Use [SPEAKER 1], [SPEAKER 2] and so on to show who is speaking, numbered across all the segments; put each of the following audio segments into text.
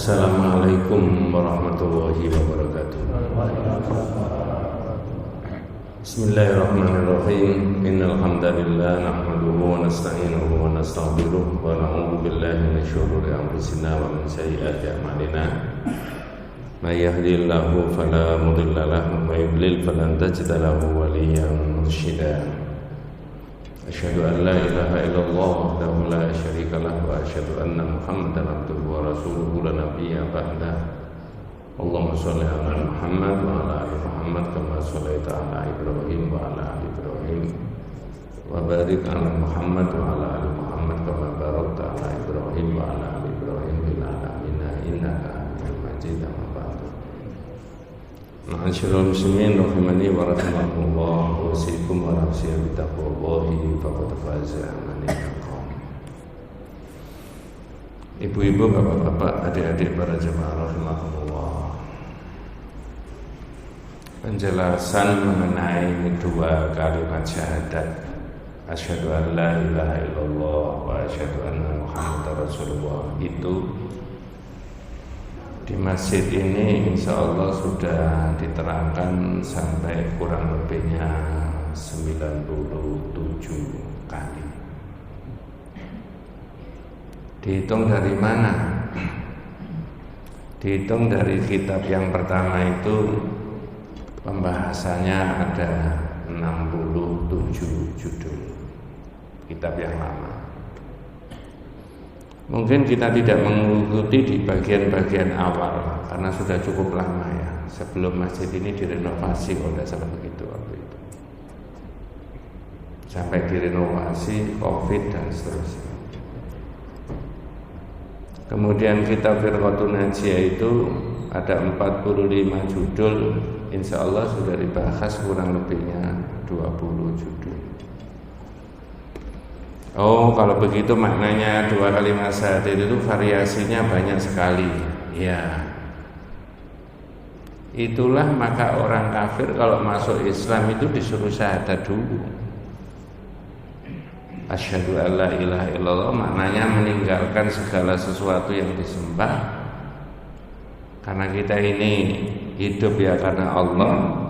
[SPEAKER 1] Assalamualaikum warahmatullahi wabarakatuh. Bismillahirrahmanirrahim. Innal hamdalillah nahmaduhu wa nasta'inuhu wa nastaghfiruh wa na'udzu billahi min syururi anfusina wa min sayyiati a'malina. May yahdihillahu fala mudilla lahu wa may yudlil falan tajida lahu waliyyan mursyida. Asyhadu an la ilaha illallah wahdahu la syarika lahu wa asyhadu anna Muhammadan abduhu wa rasuluhu la nabiyya ba'dah. Allahumma shalli ala Muhammad wa ala ali Muhammad kama shallaita ala Ibrahim wa ala ali Ibrahim wa barik ala Muhammad wa ala ali Muhammad kama barakta ala Ibrahim wa ala ali Ibrahim fil alamin innaka Hamidum Majid. Ma'asyiral muslimin rahimani wa rahimakumullah, wasikum wa nafsi bi taqwallahi faqad faza man yattaqi. Ibu-ibu, bapak-bapak, adik-adik para jemaah rahimakumullah. Penjelasan mengenai dua kalimat syahadat asyhadu an la ilaha illallah wa asyhadu anna Muhammadar Rasulullah itu di masjid ini insya Allah sudah diterangkan sampai kurang lebihnya 97 kali. Dihitung dari mana? Dihitung dari kitab yang pertama itu pembahasannya ada 67 judul, kitab yang lama. Mungkin kita tidak mengikuti di bagian-bagian awal karena sudah cukup lama ya, sebelum masjid ini direnovasi kalau tidak salah begitu waktu itu. Sampai direnovasi, Covid dan seterusnya. Kemudian kitab Firqatun Najiyah itu ada 45 judul, insya Allah sudah dibahas kurang lebihnya 20 judul. Oh, kalau begitu maknanya dua kalimat syahadat itu variasinya banyak sekali. Ya, itulah maka orang kafir kalau masuk Islam itu disuruh syahadat dulu. Asyhadu an la ilaha illallah maknanya meninggalkan segala sesuatu yang disembah. Karena kita ini hidup ya karena Allah,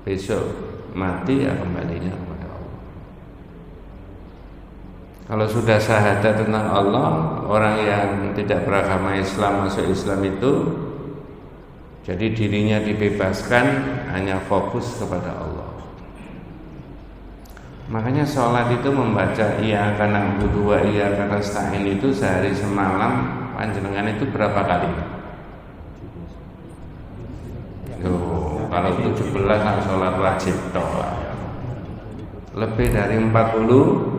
[SPEAKER 1] besok mati ya kembalinya kepada Allah. Kalau sudah syahadat tentang Allah, orang yang tidak beragama Islam masuk Islam itu jadi dirinya dibebaskan hanya fokus kepada Allah. Makanya sholat itu membaca iyyaka na'budu wa iyyaka nasta'in itu sehari semalam panjenengan itu berapa kali? Loh, kalau 17 kan sholat wajib toh. Lebih dari 40.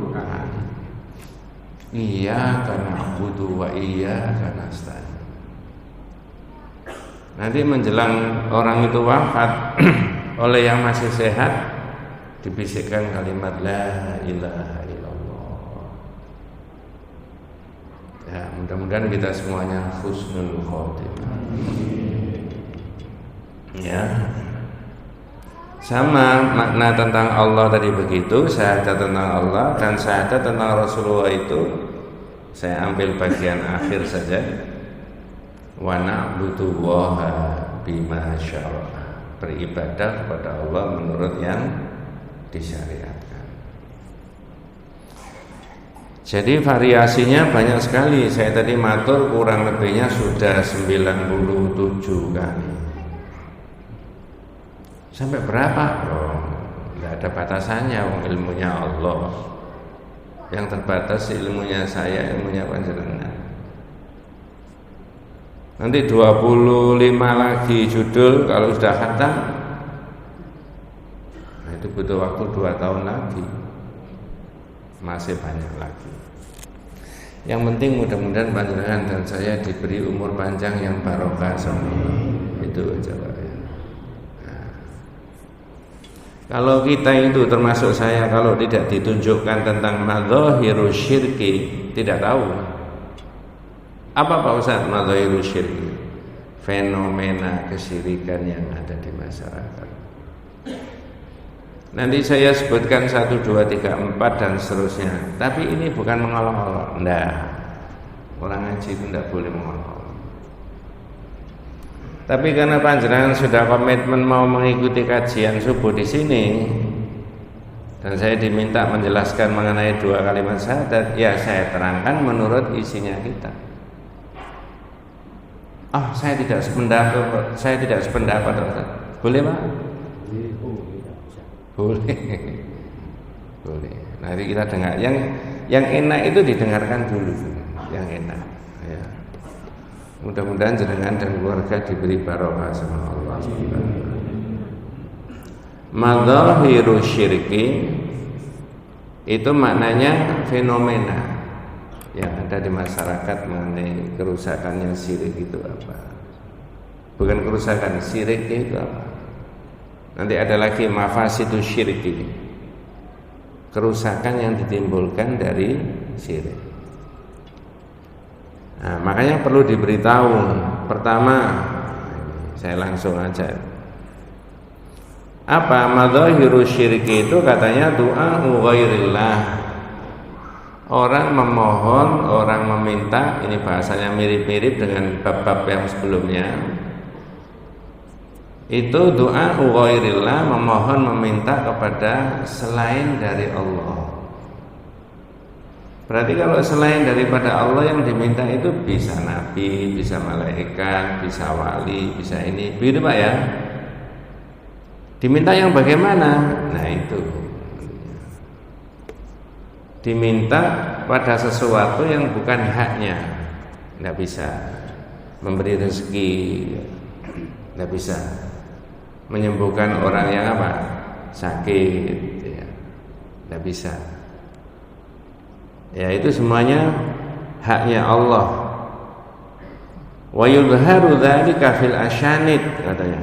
[SPEAKER 1] Iyyaka na'budu wa iyyaka nasta'in. Nanti menjelang orang itu wafat oleh yang masih sehat dibisikkan kalimat la ilaha illallah. Ya, mudah-mudahan kita semuanya husnul khotimah. Ya. Sama makna tentang Allah tadi begitu, syahadat tentang Allah dan syahadat tentang Rasulullah itu saya ambil bagian akhir saja. Wa na'budullaha bima syara'a. Beribadah kepada Allah menurut yang disyariatkan. Jadi variasinya banyak sekali. Saya tadi matur kurang lebihnya sudah 97 kali. Sampai berapa? Oh, tidak ada batasannya. Ilmunya Allah. Yang terbatas ilmunya saya, ilmunya panjenengan. Nanti 25 lagi judul kalau sudah khatam. Nah, itu butuh waktu 2 tahun lagi. Masih banyak lagi. Yang penting mudah-mudahan panjenengan dan saya diberi umur panjang yang barokah semua. Itu aja Pak. Kalau kita itu termasuk saya kalau tidak ditunjukkan tentang madzahirus syirki tidak tahu. Apa Pak Ustaz madzahirus syirki? Fenomena kesyirikan yang ada di masyarakat. Nanti saya sebutkan 1, 2, 3, 4 dan seterusnya. Tapi ini bukan mengolok-olok. Enggak. Orang ngaji itu tidak boleh mengolok-olok. Tapi karena panjenengan sudah komitmen mau mengikuti kajian subuh di sini, dan saya diminta menjelaskan mengenai 2 kalimat syahadat, ya saya terangkan menurut isinya kita. Saya tidak sependapat, boleh Pak? Boleh. Boleh. Nanti kita dengar. Yang enak itu didengarkan dulu, yang enak. Ya. Mudah-mudahan jenengan dan keluarga diberi barokah sama Allah. Madzahiru syirki itu maknanya fenomena yang ada di masyarakat mengenai kerusakannya syirik itu apa. Bukan kerusakan, syirik itu apa. Nanti ada lagi mafasidu syirik ini, kerusakan yang ditimbulkan dari syirik. Nah, makanya perlu diberitahu. Pertama, saya langsung aja. Apa madzahiru syirki itu? Katanya doa ghairillah. Orang memohon, orang meminta, ini bahasanya mirip-mirip dengan bab-bab yang sebelumnya. Itu doa ghairillah, memohon meminta kepada selain dari Allah. Berarti kalau selain daripada Allah yang diminta itu bisa nabi, bisa malaikat, bisa wali, bisa ini. Begitu Pak ya? Diminta yang bagaimana? Nah itu diminta pada sesuatu yang bukan haknya. Tidak bisa memberi rezeki, tidak bisa menyembuhkan orang yang apa? Sakit ya. Tidak bisa. Ya itu semuanya haknya Allah. Wa yudharu dzalika fil asyanid katanya.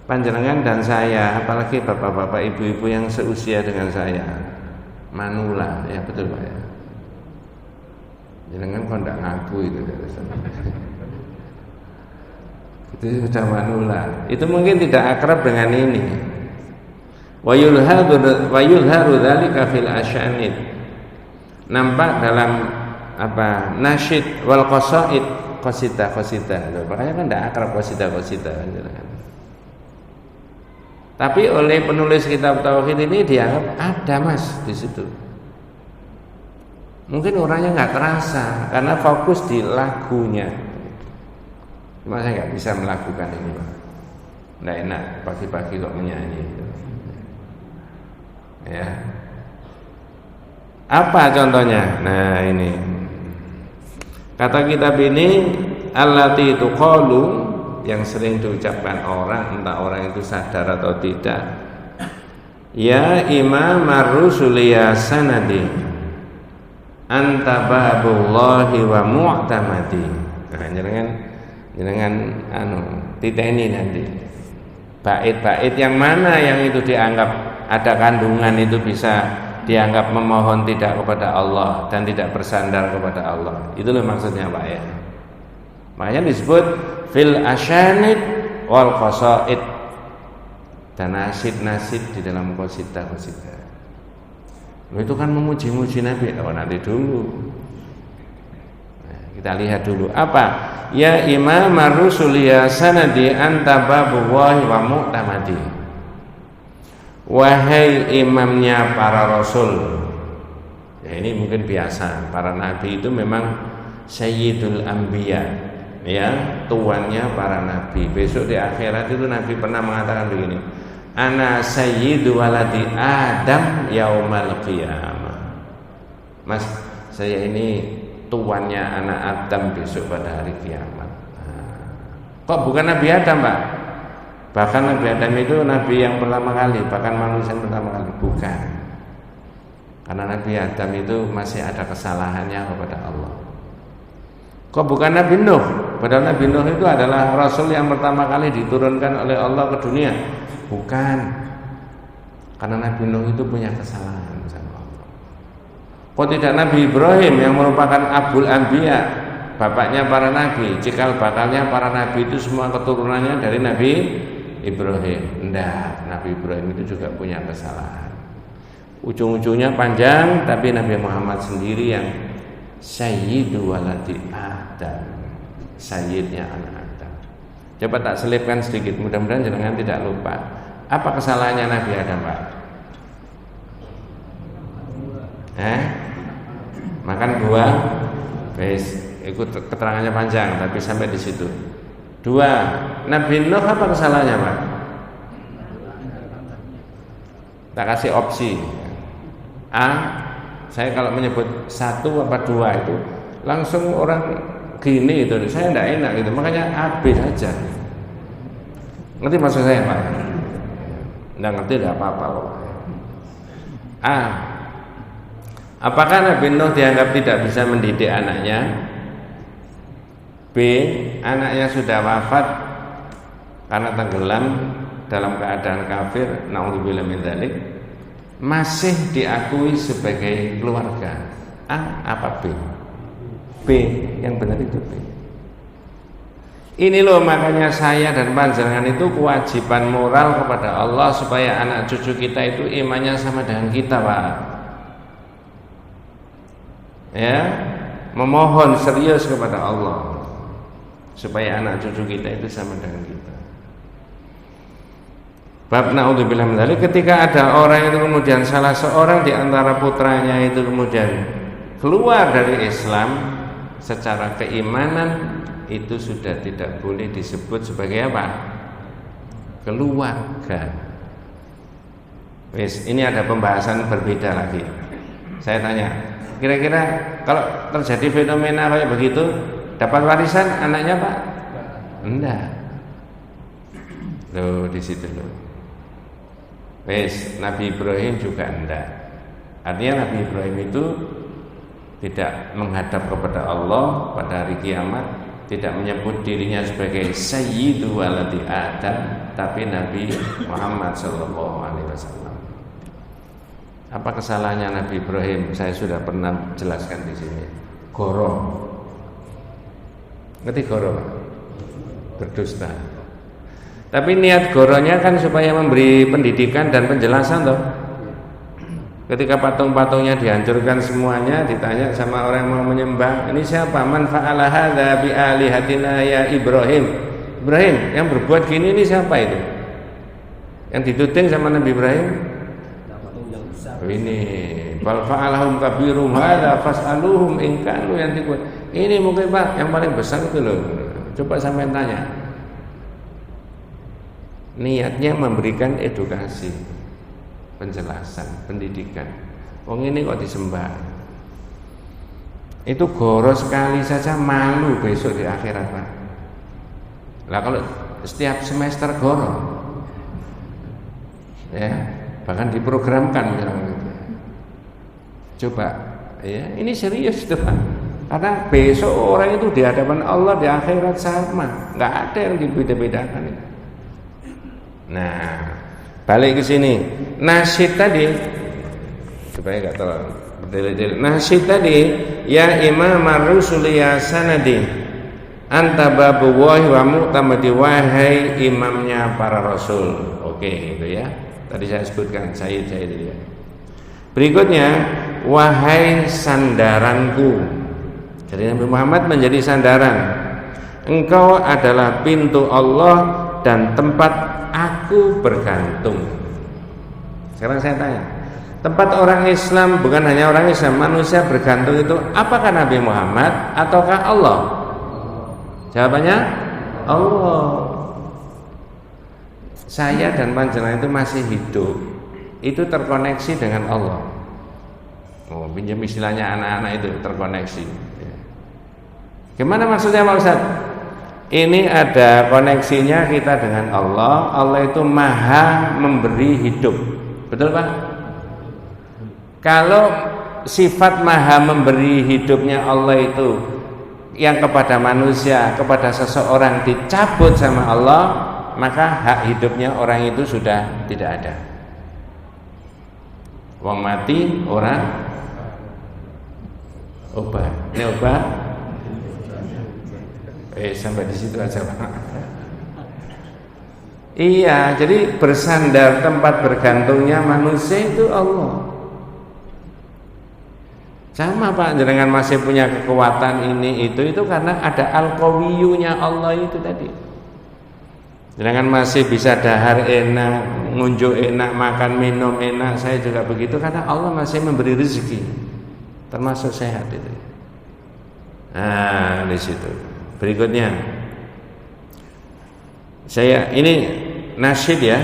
[SPEAKER 1] Panjenengan dan saya, apalagi bapak-bapak ibu-ibu yang seusia dengan saya, manula, ya betul Pak ya. Jenengan kok ndak ngaku itu itu sudah manula. Itu mungkin tidak akrab dengan ini. Wa yulharu dzalika fil asyanid. Nampak dalam apa? Nasyid wal qasaid, qasidah. Makanya kan tidak akrab qasidah. Tapi oleh penulis kitab tauhid ini dianggap ada Mas di situ. Mungkin orangnya nggak terasa karena fokus di lagunya. Cuma saya nggak bisa melakukan ini Pak. Nggak enak pagi-pagi kok menyanyi. Ya. Apa contohnya? Nah ini. Kata kitab ini allati tuqalu, yang sering diucapkan orang, entah orang itu sadar atau tidak. Ya imam ar-rusuli ya sanadi anta babullahi wa mu'tamadi. Nah, jenengan titeni nanti. Bait-bait yang mana yang itu dianggap ada kandungan itu bisa dianggap memohon tidak kepada Allah dan tidak bersandar kepada Allah. Itu loh maksudnya Pak ya. Makanya disebut fil asyanid wal qasaid, dan nasid di dalam qasidah. Itu kan memuji-muji Nabi. Nanti dulu. Nah, kita lihat dulu apa? Ya imam ar-rusul ya sanadi anta babullahi wa mu'tamadi. Wahai imamnya para rasul. Ya ini mungkin biasa. Para nabi itu memang sayyidul anbiya. Ya, tuannya para nabi. Besok di akhirat itu Nabi pernah mengatakan begini, ana sayyidu waladi Adam yaumal qiyamah. Mas, saya ini tuannya anak Adam besok pada hari kiamat. Kok bukan Nabi Adam Pak? Bahkan Nabi Adam itu Nabi yang pertama kali, bahkan manusia yang pertama kali. Bukan. Karena Nabi Adam itu masih ada kesalahannya kepada Allah. Kok bukan Nabi Nuh? Padahal Nabi Nuh itu adalah Rasul yang pertama kali diturunkan oleh Allah ke dunia. Bukan. Karena Nabi Nuh itu punya kesalahan sama Allah. Kok tidak Nabi Ibrahim yang merupakan Abul Anbiya, bapaknya para nabi, cikal bakalnya para nabi itu semua keturunannya dari Nabi Ibrahim. Enggak, Nabi Ibrahim itu juga punya kesalahan. Ujung-ujungnya panjang, tapi Nabi Muhammad sendiri yang Sayyidu waladi Adam, sayyidnya anak Adam. Coba tak selipkan sedikit, mudah-mudahan jenengan tidak lupa. Apa kesalahannya Nabi Adam, Pak? Makan buah. Ikut keterangannya panjang, tapi sampai di situ. 2. Nabi Nuh apa kesalahannya, Pak? Tak kasih opsi. A, saya kalau menyebut 1 apa 2 itu langsung orang gini itu, saya tidak enak gitu. Makanya A, B saja. Ngerti maksud saya, Pak? Tidak ngerti tidak apa-apa kok. A, apakah Nabi Nuh dianggap tidak bisa mendidik anaknya? B, anaknya sudah wafat karena tenggelam dalam keadaan kafir, naudzubillah min dzalik, masih diakui sebagai keluarga. A apa B? B, yang benar itu B. Ini loh makanya saya dan panjenengan itu kewajiban moral kepada Allah supaya anak cucu kita itu imannya sama dengan kita, Pak. Ya, memohon serius kepada Allah supaya anak cucu kita itu sama dengan kita. Bab naudzubillah min dzalik, ketika ada orang itu kemudian salah seorang di antara putranya itu kemudian keluar dari Islam secara keimanan, itu sudah tidak boleh disebut sebagai apa? Keluarga. Wes, ini ada pembahasan berbeda lagi. Saya tanya, kira-kira kalau terjadi fenomena kayak begitu, dapat warisan anaknya, Pak? Enggak. Loh, di situ loh. Wes, Nabi Ibrahim juga enggak. Artinya Nabi Ibrahim itu tidak menghadap kepada Allah pada hari kiamat, tidak menyebut dirinya sebagai sayyidu waladi Adam, tapi Nabi Muhammad sallallahu alaihi wasallam. Apa kesalahannya Nabi Ibrahim? Saya sudah pernah jelaskan di sini. Goro. Ngerti goro, Pak? Berdusta. Tapi niat goronya kan supaya memberi pendidikan dan penjelasan toh. Ketika patung-patungnya dihancurkan semuanya, ditanya sama orang yang mau menyembah, ini siapa? Man fa'ala hadza bi alihatina ya Ibrahim. Ibrahim, yang berbuat gini ini siapa itu? Yang dituding sama Nabi Ibrahim? Ini bal fa'alahum kabirum hadza fas'aluhum in kanu yantiqun. Ini mungkin Pak yang paling besar itu loh. Coba sampai tanya. Niatnya memberikan edukasi, penjelasan, pendidikan. Wong ini kok disembah. Itu goro sekali saja, malu besok di akhirat, Pak. Lah kalau setiap semester goro, ya, bahkan diprogramkan bilang gitu. Coba, ya, ini serius itu, Pak. Karena besok orang itu di hadapan Allah di akhirat sama, nggak ada yang dibeda-bedakan itu. Nah, balik ke sini. Nasyid tadi, supaya nggak terlalu berdele-dele. Nasyid tadi, ya Imam ar-Rusul ya sanadi, anta babu wahi wa mu'tamadi, wahai imamnya para rasul. Oke, gitu ya. Tadi saya sebutkan saya itu ya. Berikutnya, wahai sandaranku. Jadi Nabi Muhammad menjadi sandaran. Engkau adalah pintu Allah dan tempat aku bergantung. Sekarang saya tanya, tempat orang Islam, bukan hanya orang Islam, manusia bergantung itu apakah Nabi Muhammad ataukah Allah? Jawabannya Allah. Saya dan panjenengan itu masih hidup, itu terkoneksi dengan Allah. Oh, pinjam istilahnya anak-anak itu terkoneksi. Gimana maksudnya Pak Ustaz? Ini ada koneksinya kita dengan Allah. Allah itu maha memberi hidup. Betul Pak? Kalau sifat maha memberi hidupnya Allah itu yang kepada manusia, kepada seseorang dicabut sama Allah, maka hak hidupnya orang itu sudah tidak ada. Wong mati orang obat. Ini obat. Sampai di situ aja Pak. Iya, jadi bersandar tempat bergantungnya manusia itu Allah. Sama Pak, jenengan masih punya kekuatan ini itu karena ada al-qawiyunya Allah itu tadi. Jangan masih bisa dahar enak, ngunjuk enak, makan minum enak. Saya juga begitu karena Allah masih memberi rezeki, termasuk sehat itu. Nah, di situ. Berikutnya, saya ini nasyid ya,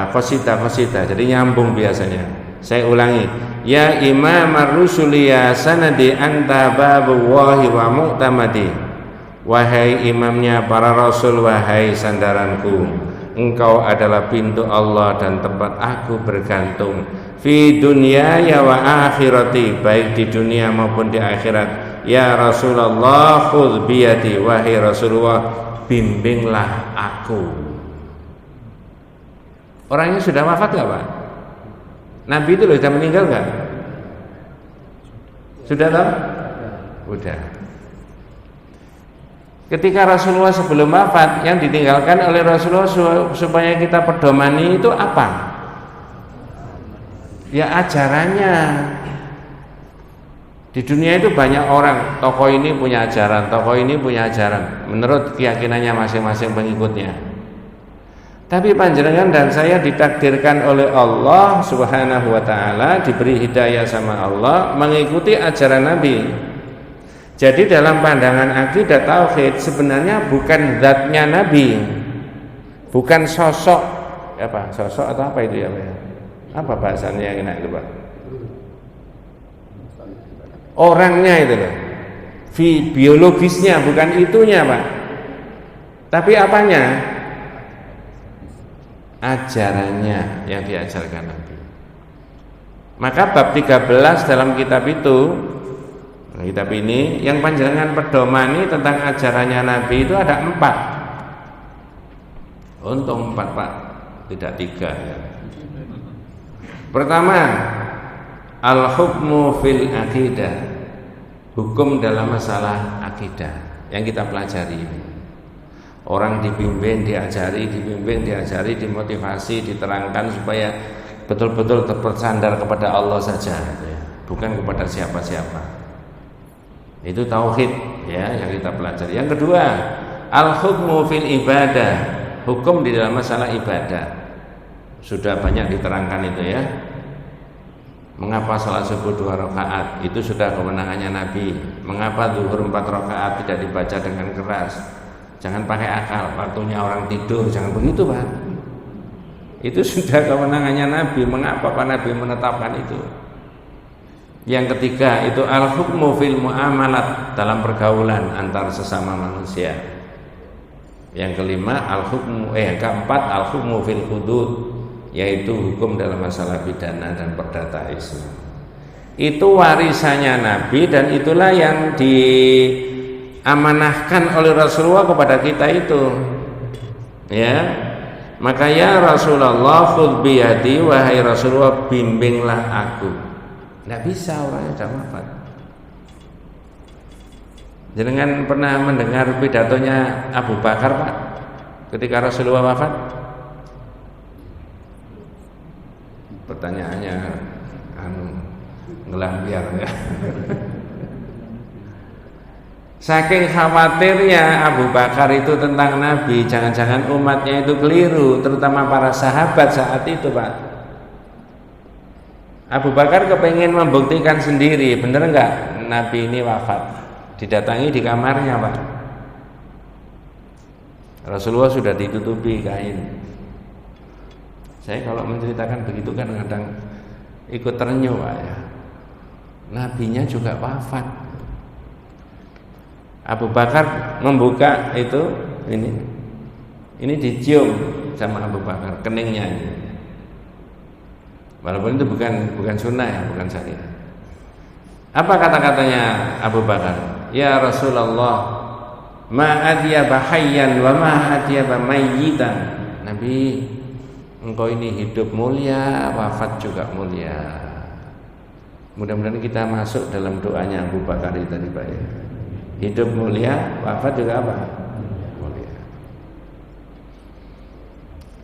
[SPEAKER 1] qasida. Jadi nyambung biasanya. Saya ulangi. Ya Imam ar-rusuli ya sanadi anta babullahi wa mu'tamadi. Wahai imamnya para rasul, wahai sandaranku, engkau adalah pintu Allah dan tempat aku bergantung. Fi dunyaya wa akhirati, baik di dunia maupun di akhirat. Ya Rasulullah khudh biyadi, wahai Rasulullah bimbinglah aku. Orangnya sudah wafat gak Pak? Nabi itu sudah meninggal gak? Sudah tahu? Udah. Ketika Rasulullah sebelum wafat, yang ditinggalkan oleh Rasulullah supaya kita pedomani itu apa? Ya ajarannya. Di dunia itu banyak orang, tokoh ini punya ajaran, tokoh ini punya ajaran, menurut keyakinannya masing-masing pengikutnya. Tapi panjenengan dan saya ditakdirkan oleh Allah Subhanahu wa taala, diberi hidayah sama Allah mengikuti ajaran Nabi. Jadi dalam pandangan akidah tauhid sebenarnya bukan zatnya Nabi, bukan sosok apa, sosok atau apa itu ya Pak? Apa bahasanya yang enak itu Pak? Orangnya itu loh, biologisnya bukan itunya Pak. Tapi apanya? Ajarannya yang diajarkan Nabi. Maka bab 13 dalam kitab itu, kitab ini yang panjenengan pedomani tentang ajarannya Nabi itu ada 4. Untung 4 Pak, tidak 3 ya. Pertama, al-hukmu fil akidah, hukum dalam masalah akidah yang kita pelajari ini. Orang dibimbing, diajari, dimotivasi, diterangkan supaya betul-betul bersandar kepada Allah saja, bukan kepada siapa-siapa. Itu tauhid ya yang kita pelajari. Yang kedua, al-hukmu fil ibadah, hukum di dalam masalah ibadah. Sudah banyak diterangkan itu ya. Mengapa salat subuh 2 rakaat? Itu sudah kewenangannya Nabi. Mengapa zuhur 4 rakaat tidak dibaca dengan keras? Jangan pakai akal, waktunya orang tidur, jangan begitu Pak. Itu sudah kewenangannya Nabi. Mengapa Pak Nabi menetapkan itu? Yang ketiga itu al-hukmu fil muamalat, dalam pergaulan antar sesama manusia. Yang kelima yang keempat al-hukmu fil hudud, yaitu hukum dalam masalah pidana dan perdata Islam. Itu warisannya Nabi dan itulah yang diamanahkan oleh Rasulullah kepada kita itu. Ya. Maka ya Rasulullah khudh biyadi, wahai Rasulullah bimbinglah aku. Tidak bisa, orangnya sudah wafat. Jangan pernah mendengar pidatonya Abu Bakar Pak ketika Rasulullah wafat? Pertanyaannya ngelambiar ya. Saking khawatirnya Abu Bakar itu tentang Nabi, jangan-jangan umatnya itu keliru, terutama para sahabat saat itu Pak. Abu Bakar kepengen membuktikan sendiri, bener enggak Nabi ini wafat. Didatangi di kamarnya Pak. Rasulullah sudah ditutupi kain. Saya kalau menceritakan begitu kan kadang ikut terenyuh Pak ya. Nabinya juga wafat. Abu Bakar membuka itu ini dicium sama Abu Bakar keningnya ini. Walaupun itu bukan sunnah ya, bukan syariat. Apa kata-katanya Abu Bakar? Ya Rasulullah, ma adyaba hayyan wa ma adyaba mayyitan. Nabi, engkau ini hidup mulia, wafat juga mulia. Mudah-mudahan kita masuk dalam doanya Abu Bakar itu tadi Pak ya. Hidup mulia, wafat juga apa? Mulia.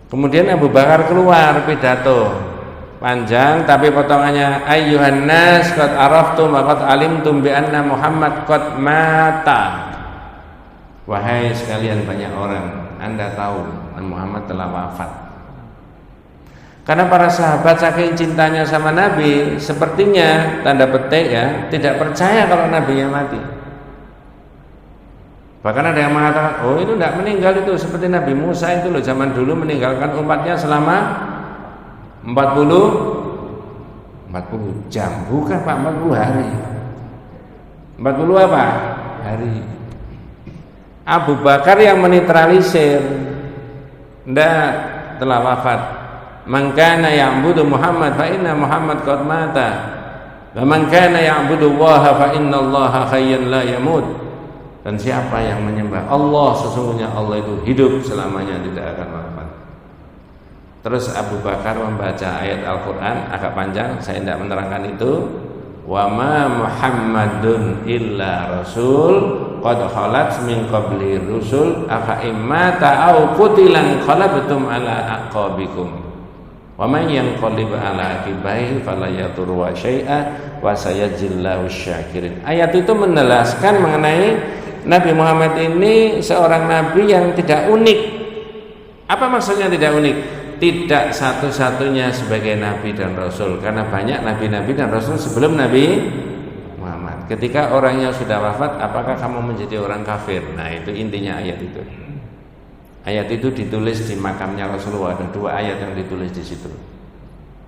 [SPEAKER 1] Kemudian Abu Bakar keluar pidato panjang tapi potongannya ayyuhan nas qad araftum wa qad alimtum bi anna Muhammad qad mata. Wahai sekalian banyak orang, Anda tahu Nabi Muhammad telah wafat. Karena para sahabat saking cintanya sama Nabi, sepertinya tanda petik ya, tidak percaya kalau Nabi yang mati. Bahkan ada yang mengatakan, oh itu tidak meninggal, itu seperti Nabi Musa itu loh, zaman dulu meninggalkan umatnya selama 40 jam, bukan Pak, 40 hari. 40 apa? Hari. Abu Bakar yang menetralisir, ndak, telah wafat. Man kana ya'budu Muhammad fa inna Muhammad qad mata. Wa man kana ya'budu Allah fa inna Allah hayyun la yamut. Dan siapa yang menyembah Allah, sesungguhnya Allah itu hidup selamanya, tidak akan wafat. Terus Abu Bakar membaca ayat Al-Qur'an agak panjang, saya tidak menerangkan itu. Wa ma Muhammadun illa rasul qad khalat min qabli rusul afa immata aw qutilan qalabtum ala aqabikum wa man yanqalib ala aqibaihi fala yadurru syai'a wa sayajillahu syakirin. Ayat itu menjelaskan mengenai Nabi Muhammad ini seorang nabi yang tidak unik. Apa maksudnya tidak unik? Tidak satu-satunya sebagai nabi dan rasul, karena banyak nabi-nabi dan rasul sebelum Nabi Muhammad. Ketika orangnya sudah wafat, apakah kamu menjadi orang kafir? Nah, itu intinya ayat itu. Ayat itu ditulis di makamnya Rasulullah, ada 2 ayat yang ditulis di situ.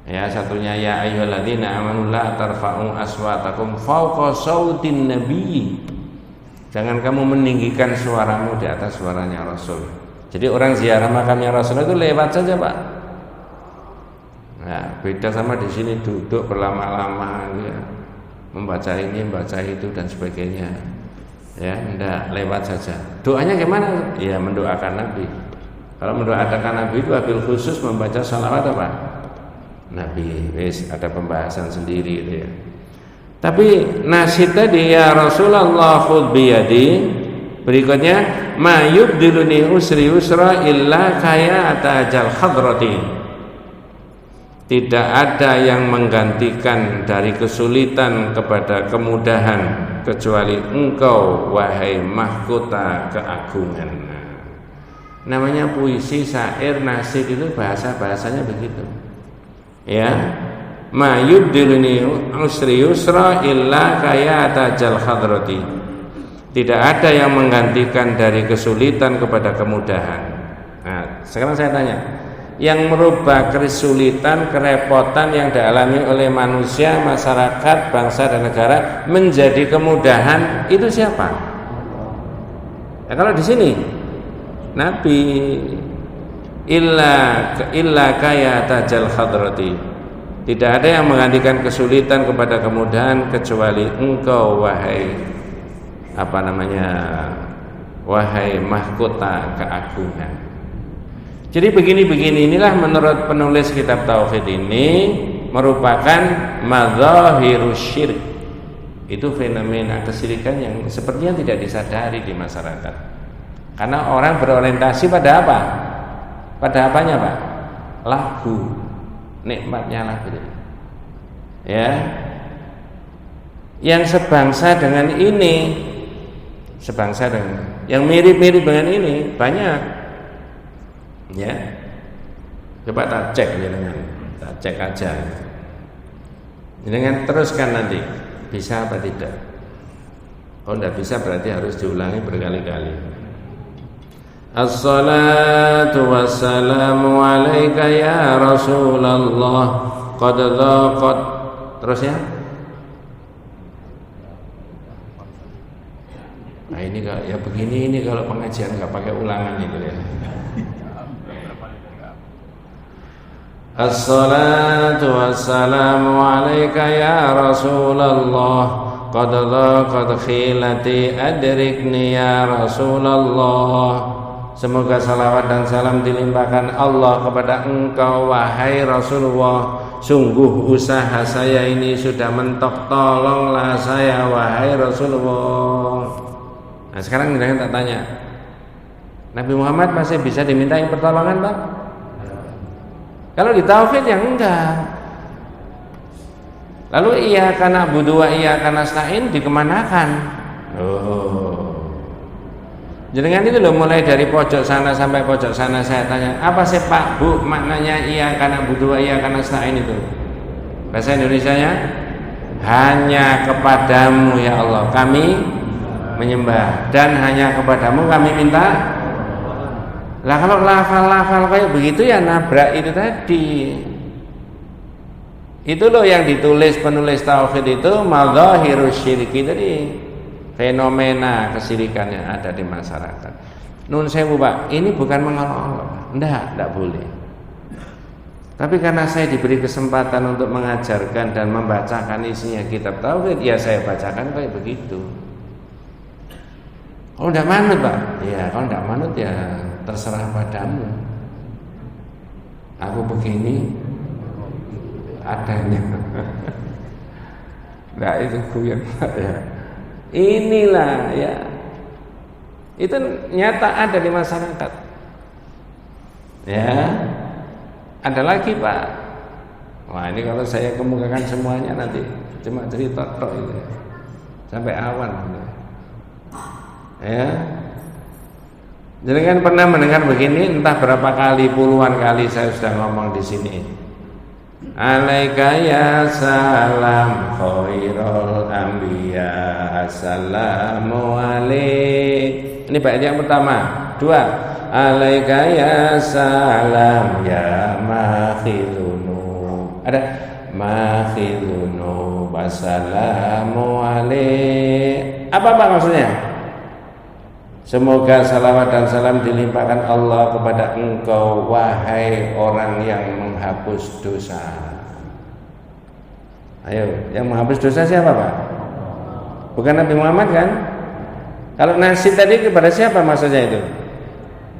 [SPEAKER 1] Ya, satunya ya ayyuhalladzina amanu la tarfa'u aswatakum fawqa sautin nabiy. Jangan kamu meninggikan suaramu di atas suaranya Rasul. Jadi orang ziarah makamnya Rasul itu lewat saja, Pak. Nah, beda sama di sini duduk berlama-lama ya, membaca ini, membaca itu dan sebagainya. Ya, enggak, lewat saja. Doanya gimana? Ya, mendoakan Nabi. Kalau mendoakan Nabi itu wabil khusus membaca salawat apa? Nabi. Wis ada pembahasan sendiri itu ya. Tapi nasid tadi ya Rasulullah khudh biyadi. Berikutnya ma yubdiluni usri usra illa kaya atajal hadrati. Tidak ada yang menggantikan dari kesulitan kepada kemudahan kecuali engkau wahai mahkota keagungan. Namanya puisi, syair, nasid itu bahasanya begitu. Ya. Ma yubdiluni usri usra illa kaya atajal hadrati. Tidak ada yang menggantikan dari kesulitan kepada kemudahan. Nah, sekarang saya tanya, yang merubah kesulitan, kerepotan yang dialami oleh manusia, masyarakat, bangsa dan negara menjadi kemudahan, itu siapa? Ya, kalau di sini Nabi illa kaya tajal hadrati. Tidak ada yang menggantikan kesulitan kepada kemudahan kecuali engkau wahai wahai mahkota keagungan. Jadi begini inilah menurut penulis kitab tauhid ini merupakan madzahirus syirk. Itu fenomena kesyirikan yang sepertinya tidak disadari di masyarakat. Karena orang berorientasi pada apa? Pada apanya, Pak? Lagu. Nikmatnya lagu. Ya. Yang sebangsa dengan ini, sebangsa dengan yang mirip-mirip dengan ini banyak. Ya. Coba tak cek tak cek aja. Dengan teruskan nanti bisa apa tidak. Kalau tidak bisa berarti harus diulangi berkali-kali. Assalatu wassalamu alaika ya Rasulullah qad dhaqat. Terus ya. Nah ini kalau ya begini ini kalau pengajian nggak pakai ulangan itu ya. Assalatu wassalamu alaika ya Rasulullah qad dhaqat khilati adrikni ya Rasulullah. Semoga salawat dan salam dilimpahkan Allah kepada engkau wahai Rasulullah. Sungguh usaha saya ini sudah mentok, tolonglah saya wahai Rasulullah. Nah sekarang tak tanya, Nabi Muhammad masih bisa dimintai pertolongan, Pak? Kalau di tauhid yang enggak. Lalu iyyaka na'budu wa iyyaka nasta'in dikemanakan? Jenengan itu loh, mulai dari pojok sana sampai pojok sana saya tanya, apa sih Pak, Bu, maknanya iya karena butuh iya karena nasta'in itu? Bahasa Indonesianya, hanya kepadamu ya Allah kami menyembah, dan hanya kepadamu kami minta. Lah kalau lafal-lafal kayak begitu ya nabrak itu tadi. Itu loh yang ditulis penulis tauhid itu, madzahirus syirki tadi, fenomena kesirikan yang ada di masyarakat. Nun sewu Pak, ini bukan mengolok-olok, enggak boleh. Tapi karena saya diberi kesempatan untuk mengajarkan dan membacakan isinya kitab tauhid, ya saya bacakan kayak begitu. Kalau enggak manut Pak, ya kalau enggak manut ya terserah padamu. Aku begini adanya. Nah itu guyon Pak ya. Inilah ya, itu nyata ada di masyarakat. Ya, ada lagi Pak. Wah ini kalau saya kemukakan semuanya nanti cuma cerita tok itu, sampai awan. Ya, jadi kan pernah mendengar begini, entah berapa kali, puluhan kali saya sudah ngomong di sini. Alaika ya salam khairul anbiya, assalamu alaik. Ini bait yang pertama. Dua, alaika ya salam ya makhilunu. Ada makhilunu wassalamu alaik. Apa maksudnya? Semoga salawat dan salam dilimpahkan Allah kepada engkau, wahai orang yang menghapus dosa. Ayo, yang menghapus dosa siapa Pak? Bukan Nabi Muhammad kan? Kalau nasi tadi kepada siapa maksudnya itu?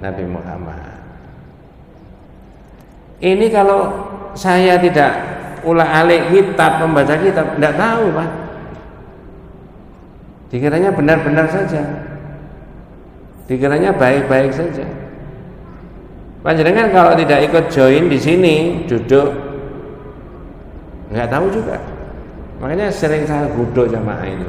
[SPEAKER 1] Nabi Muhammad. Ini kalau saya tidak ulah-alik kitab, membaca kitab, tidak tahu Pak. Dikiranya benar-benar saja. Dikiranya baik-baik saja. Panjenengan kalau tidak ikut join di sini, duduk, nggak tahu juga. Makanya sering saya gudok jamaah itu.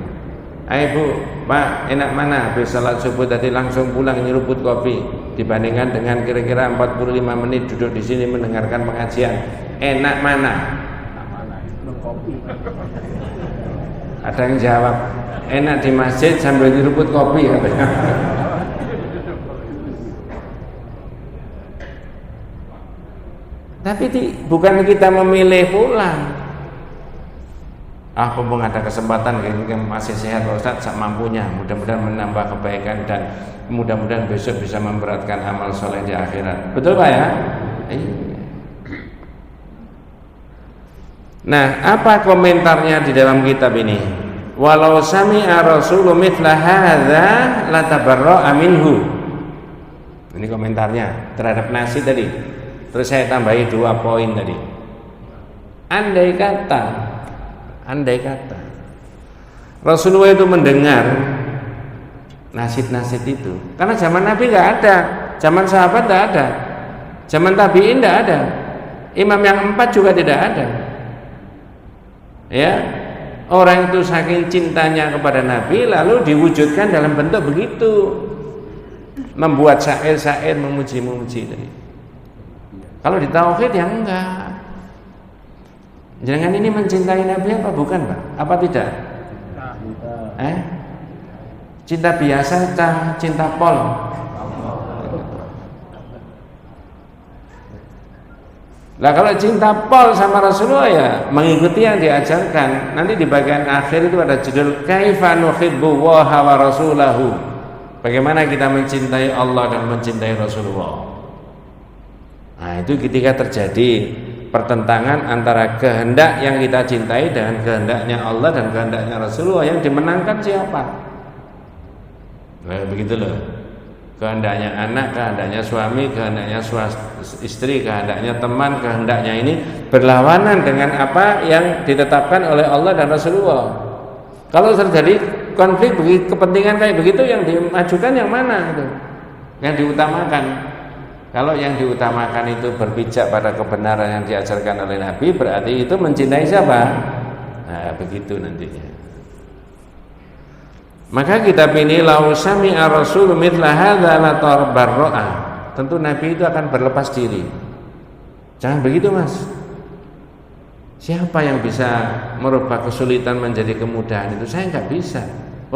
[SPEAKER 1] Ayo Bu, Pak, enak mana habis salat subuh tadi langsung pulang nyeruput kopi, dibandingkan dengan kira-kira 45 menit duduk di sini mendengarkan pengajian. Enak mana? Ada yang jawab, enak di masjid sambil nyeruput kopi katanya. Tapi bukan kita memilih pulang. Mumpung ada kesempatan, masih sehat Pak Ustaz, sak mampunya. Mudah-mudahan menambah kebaikan dan mudah-mudahan besok bisa memberatkan amal soleh di akhirat. Betul Pak ya? Nah, apa komentarnya di dalam kitab ini? Walau sami'a Rasulullah mithla hadza latabarra'a minhu. Ini komentarnya terhadap nasi tadi. Terus saya tambahi 2 poin tadi. Andai kata Rasulullah itu mendengar nasid-nasid itu, karena zaman Nabi nggak ada, zaman sahabat nggak ada, zaman tabi'in nggak ada, imam yang 4 juga tidak ada. Ya, orang itu saking cintanya kepada Nabi lalu diwujudkan dalam bentuk begitu, membuat syair-syair memuji-memuji tadi. Kalau di tauhid ya enggak. Jangan ini mencintai Nabi apa bukan Pak? Apa tidak? Cinta biasa, cinta pol. Lah kalau cinta pol sama Rasulullah ya mengikuti yang diajarkan. Nanti di bagian akhir itu ada judul Kaifa nuhibbu waha wa rasulahu. Bagaimana kita mencintai Allah dan mencintai Rasulullah. Nah itu ketika terjadi pertentangan antara kehendak yang kita cintai dengan kehendaknya Allah dan kehendaknya Rasulullah, yang dimenangkan siapa? Nah, begitu loh. Kehendaknya anak, kehendaknya suami, kehendaknya istri, kehendaknya teman, kehendaknya ini berlawanan dengan apa yang ditetapkan oleh Allah dan Rasulullah. Kalau terjadi konflik kepentingan kayak begitu, yang dimajukan yang mana itu? Yang diutamakan. Kalau yang diutamakan itu berpijak pada kebenaran yang diajarkan oleh Nabi, berarti itu mencintai siapa? Nah, begitu nantinya. Maka kitab ini lau sami'a rasul mithla hadza la tabarra'a. Tentu Nabi itu akan berlepas diri. Jangan begitu, Mas. Siapa yang bisa merubah kesulitan menjadi kemudahan itu? Saya nggak bisa.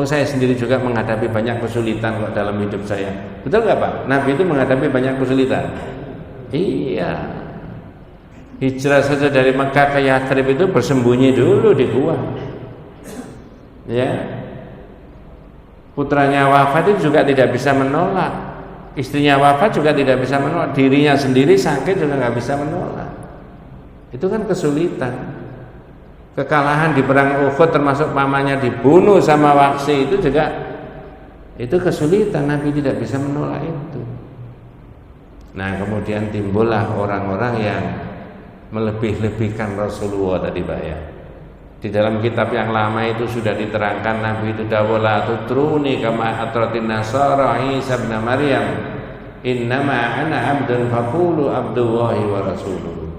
[SPEAKER 1] Saya sendiri juga menghadapi banyak kesulitan kok dalam hidup saya. Betul nggak, Pak? Nabi itu menghadapi banyak kesulitan. Iya. Hijrah saja dari Mekah ke Yathrib itu bersembunyi dulu di gua. Ya. Putranya wafat itu juga tidak bisa menolak. Istrinya wafat juga tidak bisa menolak. Dirinya sendiri sakit juga nggak bisa menolak. Itu kan kesulitan. Kekalahan di perang Uhud termasuk mamanya dibunuh sama Waqsi itu juga itu kesulitan. Nabi tidak bisa menolak itu. Nah kemudian timbullah orang-orang yang melebih-lebihkan Rasulullah tadi, Pak ya. Di dalam kitab yang lama itu sudah diterangkan Nabi itu dawala tutruni kama atratin nasara Isa bin Maryam innama ana abdun faqulu abdullahi wa rasuluh.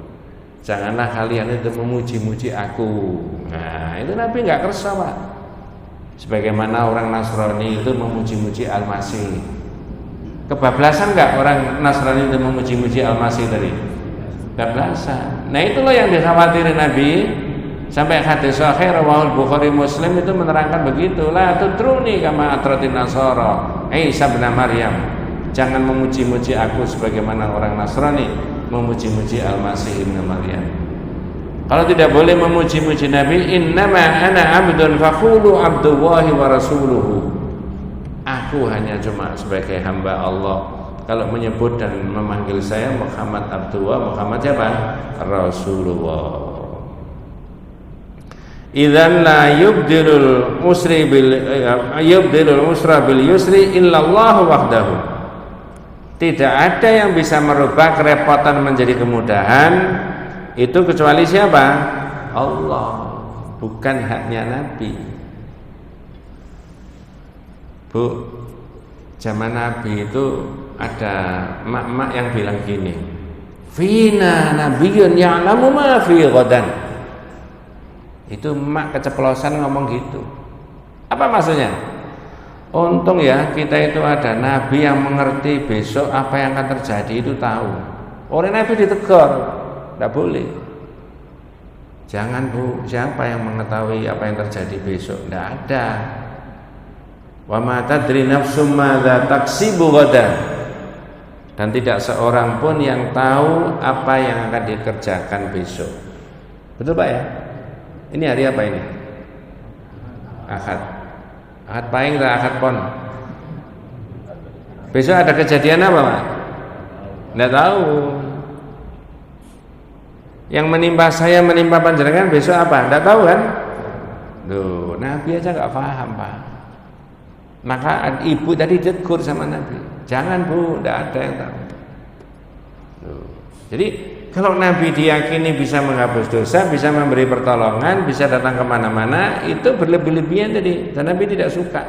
[SPEAKER 1] Janganlah kalian itu memuji-muji aku. Nah itu Nabi nggak kersa, Pak. Sebagaimana orang Nasrani itu memuji-muji Al-Masih. Kebablasan nggak orang Nasrani itu memuji-muji Al-Masih tadi? Kebablasan. Nah itulah yang dikhawatirin Nabi. Sampai hadis sahih rawahul Bukhari Muslim itu menerangkan begitu, la tutruni kama atratin nasara Isa bin Maryam. Jangan memuji-muji aku sebagaimana orang Nasrani memuji-muji Al-Masih ibn Maryam. Kalau tidak boleh memuji-muji Nabi, innama ana abdun faqulu abdullahi wa rasuluhu. Aku hanya cuma sebagai hamba Allah. Kalau menyebut dan memanggil saya Muhammad Abdullah, Muhammad siapa? Rasulullah. Idzan la yubdilul usra bil yusri illallah wahdahu. Tidak ada yang bisa merubah kerepotan menjadi kemudahan itu kecuali siapa? Allah. Bukan haknya Nabi. Bu, zaman Nabi itu ada mak-mak yang bilang gini, fina nabiyyun ya'lamu ma fi ghadan. Itu mak keceplosan ngomong gitu. Apa maksudnya? Untung ya kita itu ada Nabi yang mengerti besok apa yang akan terjadi itu tahu. Orang Nabi ditegur, tidak boleh. Jangan Bu, siapa yang mengetahui apa yang terjadi besok? Tidak ada. Wa ma tadri nafsum madza taksibu ghadan. Dan tidak seorang pun yang tahu apa yang akan dikerjakan besok. Betul Pak ya? Ini hari apa ini? Ahad. Ahad Pahing atau Ahad Pon? Besok ada kejadian apa Pak? Tidak tahu. Yang menimpa saya, menimpa panjenengan besok apa? Tidak tahu kan? Loh, Nabi aja nggak paham Pak. Maka ibu tadi tegur sama Nabi, jangan Bu, tidak ada yang tahu. Loh. Jadi kalau Nabi diyakini bisa menghapus dosa, bisa memberi pertolongan, bisa datang kemana-mana, itu berlebih-lebihan tadi, dan Nabi tidak suka.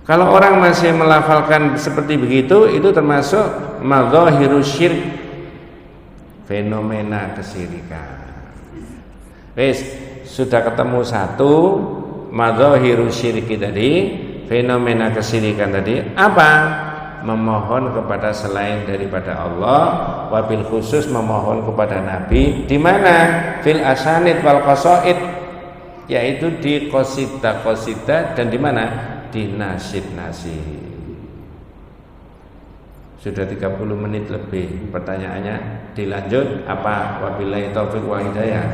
[SPEAKER 1] Kalau orang masih melafalkan seperti begitu, itu termasuk madzahirus syirk, fenomena kesyirikan. Wes, sudah ketemu satu madzahirus syirk tadi, fenomena kesyirikan tadi, apa? Memohon kepada selain daripada Allah, wabil khusus memohon kepada Nabi. Di mana? Fil asanid wal qasaid, yaitu di qasidah dan di mana? Di nasyid-nasyid. Sudah 30 menit lebih. Pertanyaannya dilanjut apa? Wabillahi taufik wa hidayah.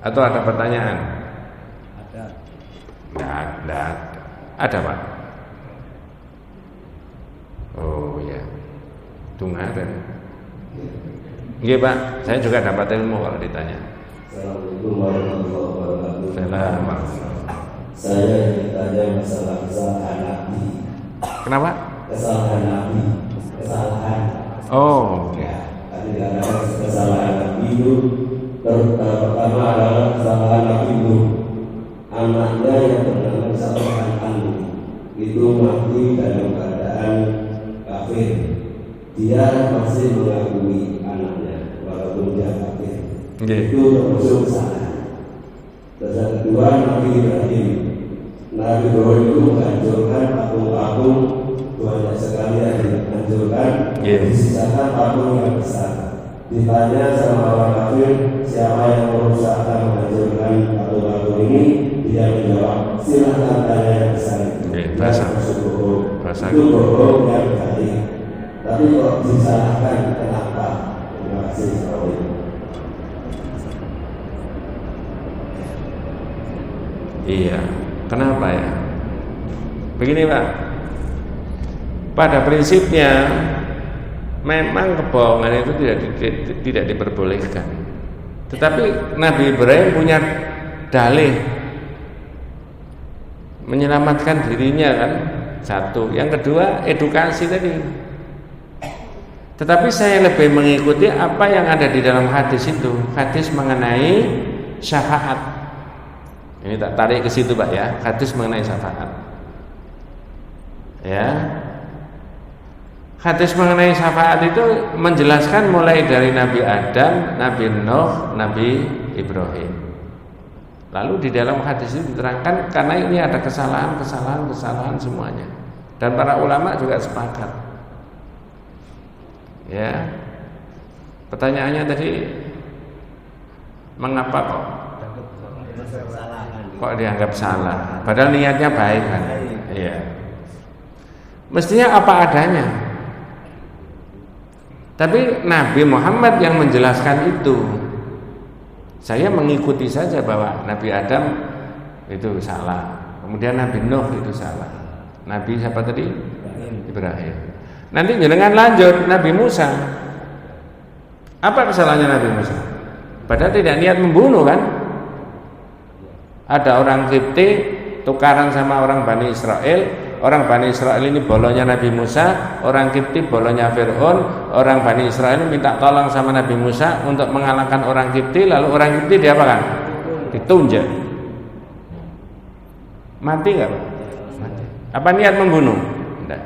[SPEAKER 1] Atau ada pertanyaan? Tidak. Ada Pak? Oh ya, tungaren. Iya Pak, saya juga dapat ilmu kalau ditanya.
[SPEAKER 2] Assalamualaikum warahmatullahi
[SPEAKER 1] wabarakatuh.
[SPEAKER 2] Saya ditanya masalah kesalahan Nabi.
[SPEAKER 1] Kenapa?
[SPEAKER 2] Kesalahan Nabi. Kesalahan.
[SPEAKER 1] Oh.
[SPEAKER 2] Ya, tadi ada kesalahan Nabi itu. Pertama adalah kesalahan Nabi itu. Anaknya yang bernama kesalahan Anu itu mati dalam keadaan kafir. Dia masih mengakui anaknya walaupun dia kafir. Itu termasuk kesalahan. Terus yang kedua Nabi Ibrahim. Nabi Ibrahim itu menghancurkan patung-patung, banyak sekali yang dihancurkan, disisakan patung yang besar. Ditanya sama orang kafir, siapa yang merusak dan menghancurkan patung-patung ini? Dia menjawab, silahkan tanya yang besar itu. Itu bohong yang baik. Tapi kok disalahkan, kenapa? Terima kasih.
[SPEAKER 1] Iya, kenapa ya? Begini Pak, pada prinsipnya memang kebohongan itu tidak diperbolehkan. Tetapi Nabi Ibrahim punya dalih menyelamatkan dirinya kan, satu. Yang kedua edukasi tadi. Tetapi saya lebih mengikuti apa yang ada di dalam hadis itu, hadis mengenai syafaat. Ini tak tarik ke situ Pak ya, hadis mengenai syafaat. Ya. Hadis mengenai syafaat itu menjelaskan mulai dari Nabi Adam, Nabi Nuh, Nabi Ibrahim. Lalu di dalam hadis itu diterangkan karena ini ada kesalahan semuanya. Dan para ulama juga sepakat. Ya. Pertanyaannya tadi mengapa kok dianggap salah? Padahal niatnya baik kan? Iya. Mestinya apa adanya. Tapi Nabi Muhammad yang menjelaskan itu. Saya mengikuti saja bahwa Nabi Adam itu salah. Kemudian Nabi Nuh itu salah. Nabi siapa tadi? Ibrahim. Nanti jenengan lanjut Nabi Musa. Apa kesalahannya Nabi Musa? Padahal tidak niat membunuh kan? Ada orang Kipti tukaran sama orang Bani Israel. Orang Bani Israel ini bolonya Nabi Musa, orang Kipti bolonya Fir'aun. Orang Bani Israel minta tolong sama Nabi Musa untuk mengalahkan orang Kipti. Lalu orang Kipti diapakan? Ditunjuk. Mati nggak Pak? Mati. Apa niat membunuh? Tidak.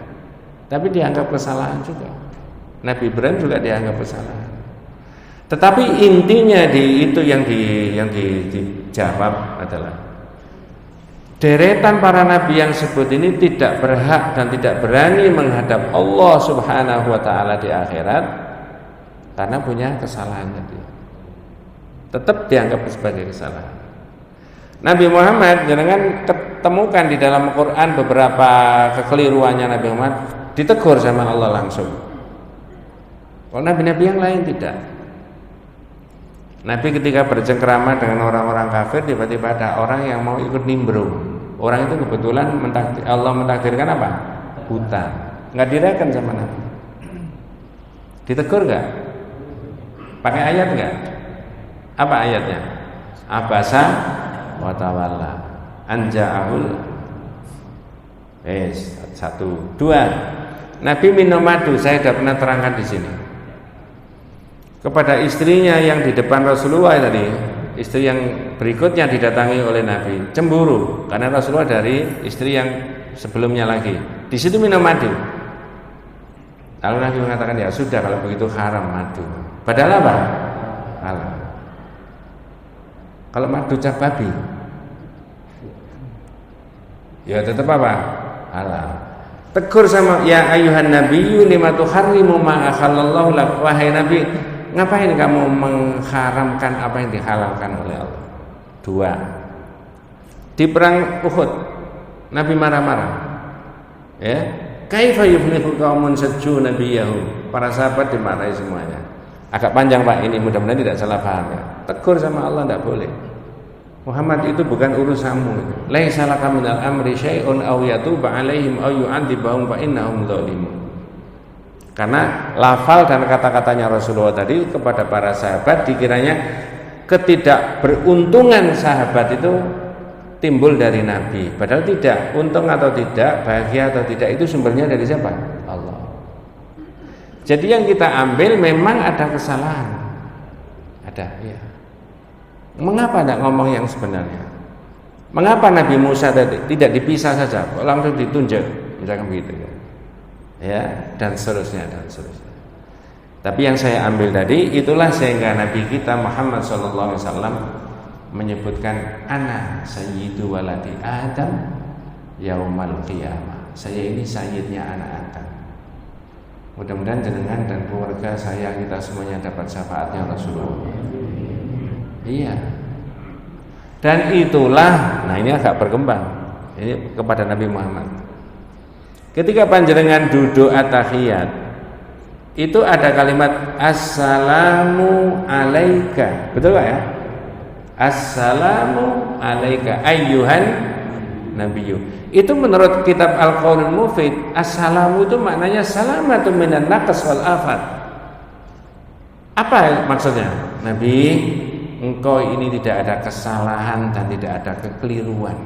[SPEAKER 1] Tapi dianggap kesalahan juga. Nabi Ibrahim juga dianggap kesalahan. Tetapi intinya itu yang dijawab adalah deretan para nabi yang sebut ini tidak berhak dan tidak berani menghadap Allah Subhanahu wa taala di akhirat karena punya kesalahan tadi. Tetap dianggap sebagai kesalahan. Nabi Muhammad jangan ketemukan di dalam Al-Qur'an beberapa kekeliruannya Nabi Muhammad ditegur sama Allah langsung. Kalau nabi-nabi yang lain tidak. Nabi ketika bercengkrama dengan orang-orang kafir, tiba-tiba ada orang yang mau ikut nimbrung. Orang itu kebetulan Allah mentakdirkan apa? Buta. Nggak direken sama Nabi. Ditegur nggak? Pakai ayat nggak? Apa ayatnya? Abasa wa tawalla anja'ahul. Satu, dua. Nabi minum madu. Saya sudah pernah terangkan di sini. Kepada istrinya yang di depan Rasulullah tadi, istri yang berikutnya didatangi oleh Nabi, cemburu karena Rasulullah dari istri yang sebelumnya lagi. Di situ minum madu. Lalu Nabi mengatakan, ya sudah kalau begitu haram madu. Padahal apa? Halal. Kalau madu cap babi, ya tetap apa? Halal. Tegur sama ya ayuhan nabiyyu lima tuharrimu ma ahallallahu lak. Wahai Nabi, ngapain kamu mengharamkan apa yang dihalalkan oleh Allah? Dua. Di perang Uhud, Nabi marah-marah. Ya, kaifa yuflihu qaumun sajju nabiyahu. Para sahabat dimarahi semuanya. Agak panjang Pak ini, mudah-mudahan tidak salah paham ya. Tegur sama Allah tidak boleh. Muhammad itu bukan urusanmu. Laisa laka minal amri syai'un aw yatuba 'alaihim aw yu'adzibahum fa innahum dzalimun. Karena lafal dan kata-katanya Rasulullah tadi kepada para sahabat dikiranya ketidakberuntungan sahabat itu timbul dari Nabi. Padahal tidak. Untung atau tidak, bahagia atau tidak, itu sumbernya dari siapa? Allah. Jadi yang kita ambil memang ada kesalahan. Ada, ya. Mengapa tidak ngomong yang sebenarnya? Mengapa Nabi Musa tadi tidak dipisah saja, langsung ditunjuk, misalkan begitu ya. Ya, dan seterusnya. Tapi yang saya ambil tadi itulah sehingga Nabi kita Muhammad SAW menyebutkan ana sayyidu waladi Adam yaumal qiyamah. Saya ini sayyidnya anak Adam. Mudah-mudahan jenengan dan keluarga saya, kita semuanya dapat syafaatnya Rasulullah. Iya. Dan itulah, nah ini agak berkembang. Ini kepada Nabi Muhammad. Ketika panjenengan duduk at-tahiyat, itu ada kalimat assalamu alaika. Betul gak ya? Assalamu alaika ayyuhan nabiyyu. Itu menurut kitab Al-Qaulul Mufid, assalamu itu maknanya salamatun minan naqas wal afat. Apa maksudnya? Nabi, engkau ini tidak ada kesalahan dan tidak ada kekeliruan.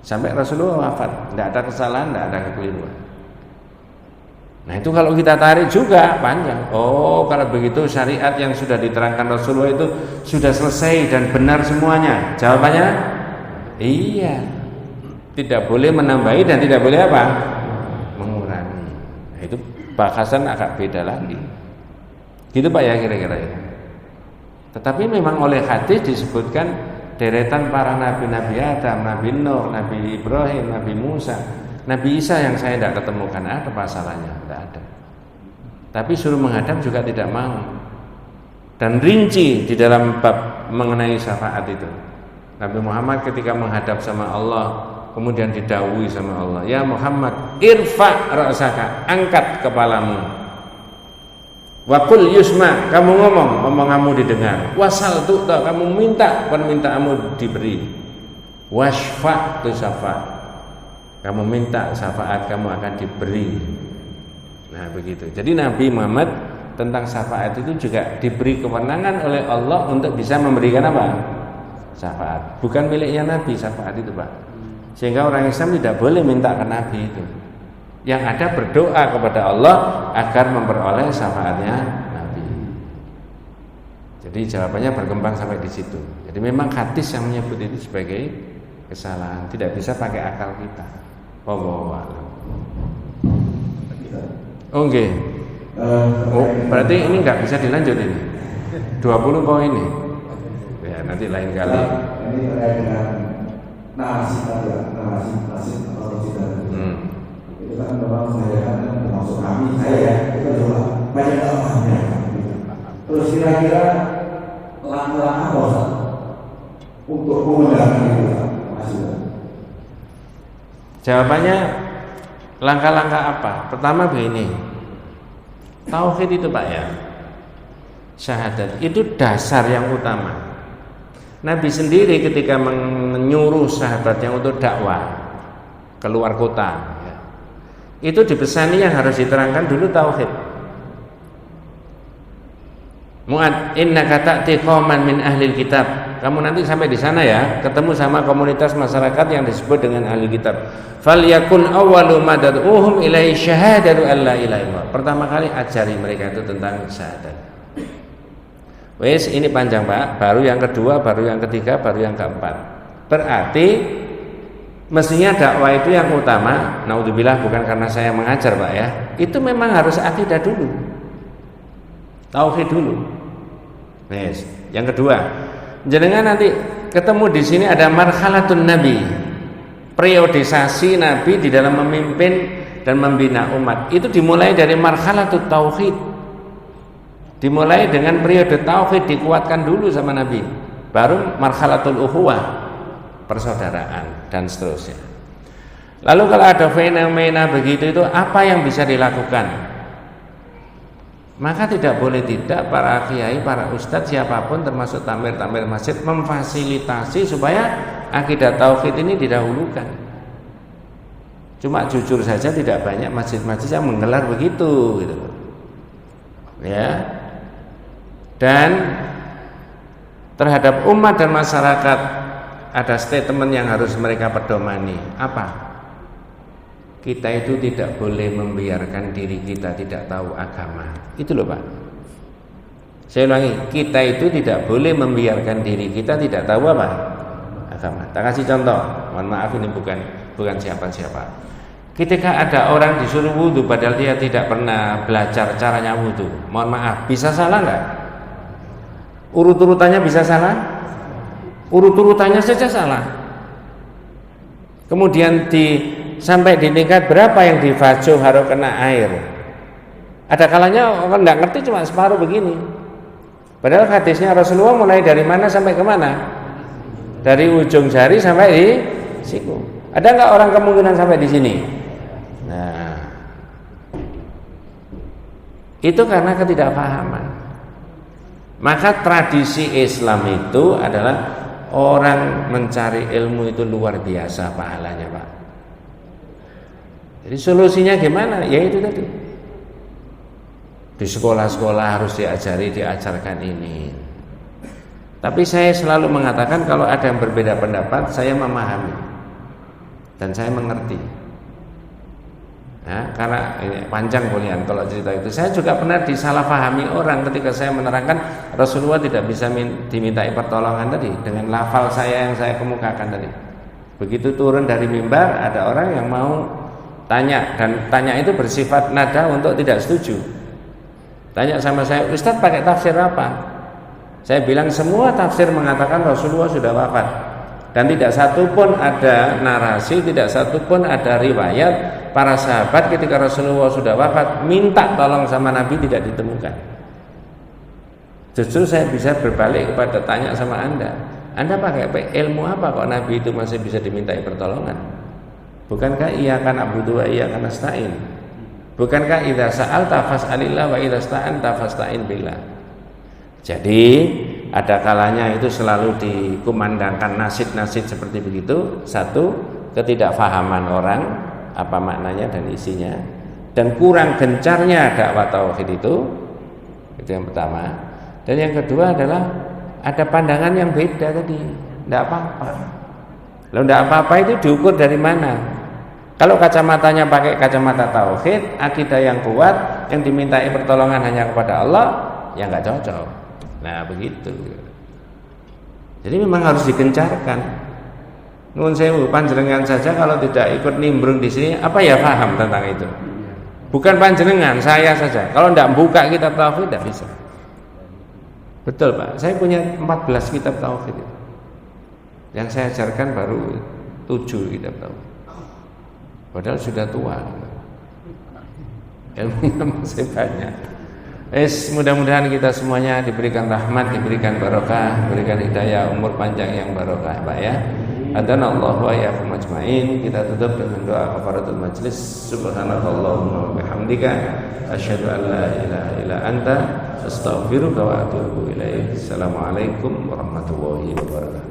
[SPEAKER 1] Sampai Rasulullah wafat, tidak ada kesalahan, tidak ada kekeliruan. Nah itu kalau kita tarik juga panjang. Oh, kalau begitu syariat yang sudah diterangkan Rasulullah itu sudah selesai dan benar semuanya. Jawabannya iya. Tidak boleh menambahi dan tidak boleh apa? Mengurangi. Nah, itu bahasan agak beda lagi. Gitu Pak ya kira-kira ya. Tetapi memang oleh hadis disebutkan deretan para nabi-nabi Adam, Nabi Nuh, Nabi Ibrahim, Nabi Musa, Nabi Isa yang saya tidak ketemukan ada masalahnya, tidak ada. Tapi suruh menghadap juga tidak mau. Dan rinci di dalam bab mengenai syafaat itu. Nabi Muhammad ketika menghadap sama Allah, kemudian didhawuhi sama Allah, ya Muhammad, irfa ra'saka, angkat kepalamu. Wa qul yusma, kamu ngomong, omonganmu didengar. Wasal tu'ta, kamu minta, permintaanmu diberi. Wasfa tu syafa, kamu minta syafaat, kamu akan diberi. Nah begitu. Jadi Nabi Muhammad tentang syafaat itu juga diberi kewenangan oleh Allah untuk bisa memberikan apa? Syafaat. Bukan miliknya Nabi syafaat itu Pak. Sehingga orang Islam tidak boleh minta ke Nabi itu. Yang ada berdoa kepada Allah agar memperoleh syafaatnya Nabi. Jadi jawabannya berkembang sampai di situ. Jadi memang hadis yang menyebut itu sebagai kesalahan, tidak bisa pakai akal kita. Wallahu a'lam. Oke. Oh, berarti ini nggak bisa dilanjut ini. 20 poin ini. Ya, nanti lain kali.
[SPEAKER 2] Ini terkait dengan narasi tadi, narasi atau narasi. Itu kan memang saya kan termasuk kami, saya ya, itu adalah banyak orangnya. Terus kira-kira langkah-langkah apa Ustaz untuk menggunakan itu?
[SPEAKER 1] Jawabannya langkah-langkah apa? Pertama begini, tauhid itu Pak ya, syahadat itu dasar yang utama. Nabi sendiri ketika menyuruh sahabatnya untuk dakwah keluar kota ya, itu dipesani yang harus diterangkan dulu tauhid. Mu'ad, innaka ta'ti qauman min ahlil kitab. Kamu nanti sampai di sana ya, ketemu sama komunitas masyarakat yang disebut dengan ahli kitab. Falyakun awwalu ma tad'uhum ilaihi syahadatu alla ilaha illallah. Pertama kali ajari mereka itu tentang syahadat. Wes ini panjang Pak, baru yang kedua, baru yang ketiga, baru yang keempat. Berarti mestinya dakwah itu yang utama. Naudzubillah, bukan karena saya mengajar Pak ya. Itu memang harus akidah dulu, tauhid dulu. Wes, yang kedua, jenengan nanti ketemu di sini ada marhalatun Nabi, periodisasi Nabi di dalam memimpin dan membina umat. Itu dimulai dari marhalatut tauhid. Dimulai dengan periode tauhid dikuatkan dulu sama Nabi, baru marhalatul ukhuwah, persaudaraan dan seterusnya. Lalu kalau ada fenomena begitu itu apa yang bisa dilakukan? Maka tidak boleh tidak para kiai, para ustadz siapapun termasuk tamir-tamir masjid memfasilitasi supaya akidah tauhid ini didahulukan. Cuma jujur saja tidak banyak masjid-masjid yang menggelar begitu gitu. Ya. Dan terhadap umat dan masyarakat ada statement yang harus mereka pedomani. Apa? Kita itu tidak boleh membiarkan diri kita tidak tahu agama. Itu loh Pak. Saya ulangi, kita itu tidak boleh membiarkan diri kita tidak tahu apa? Agama. Tak kasih contoh. Mohon maaf ini bukan siapa-siapa. Ketika ada orang disuruh wudhu padahal dia tidak pernah belajar caranya wudhu, mohon maaf, bisa salah nggak? Urut-urutannya bisa salah? urut-urutannya saja salah. Kemudian sampai di tingkat berapa yang divajo harus kena air. Ada kalanya orang nggak ngerti cuma separuh begini. Padahal hadisnya Rasulullah mulai dari mana sampai kemana? Dari ujung jari sampai di siku. Ada nggak orang kemungkinan sampai di sini? Nah, itu karena ketidakpahaman. Maka tradisi Islam itu adalah orang mencari ilmu itu luar biasa pahalanya, Pak. Jadi solusinya gimana? Ya itu tadi. Di sekolah-sekolah harus diajarkan ini. Tapi saya selalu mengatakan kalau ada yang berbeda pendapat, saya memahami dan saya mengerti. Ya, karena ini panjang Bulian kalau cerita itu. Saya juga pernah disalahpahami orang ketika saya menerangkan Rasulullah tidak bisa dimintai pertolongan tadi dengan lafal saya yang saya kemukakan tadi. Begitu turun dari mimbar, ada orang yang mau tanya, dan tanya itu bersifat nada untuk tidak setuju. Tanya sama saya, Ustaz pakai tafsir apa? Saya bilang semua tafsir mengatakan Rasulullah sudah wafat. Dan tidak satu pun ada narasi, tidak satu pun ada riwayat para sahabat ketika Rasulullah sudah wafat minta tolong sama Nabi tidak ditemukan. Justru saya bisa berbalik kepada tanya sama Anda pakai ilmu apa kok Nabi itu masih bisa dimintai pertolongan? Bukankah iyyaka na'budu wa iyyaka nasta'in? Bukankah idza sa'alta fas'alillah wa idza sta'anta fasta'in billah? Jadi ada kalanya itu selalu dikumandangkan nasid-nasid seperti begitu. Satu, ketidakfahaman orang apa maknanya dan isinya, dan kurang gencarnya dakwah tauhid itu yang pertama. Dan yang kedua adalah ada pandangan yang beda tadi. Tidak apa-apa. Lalu tidak apa-apa itu diukur dari mana? Kalau kacamatanya pakai kacamata tauhid, akidah yang kuat, yang dimintai pertolongan hanya kepada Allah, ya nggak cocok. Nah begitu. Jadi memang harus digencarkan. Nuwun sewu, panjenengan saja kalau tidak ikut nimbrung di sini, apa ya paham tentang itu? Bukan panjenengan, saya saja. Kalau tidak buka kitab tauhid tidak bisa. Betul Pak, saya punya 14 kitab tauhid. Yang saya ajarkan baru 7 kitab tauhid. Padahal sudah tua. Ilmunya masih banyak. Mudah-mudahan kita semuanya diberikan rahmat, diberikan barokah, diberikan hidayah, umur panjang yang barokah, Pak ya. Adanallahu wa iyyakum ajmain. Kita tutup dengan doa kafaratul majlis. Subhanakallahumma wa bihamdika asyhadu an la ilaha illa anta astaghfiruka wa atubu ilaik. Assalamualaikum warahmatullahi wabarakatuh.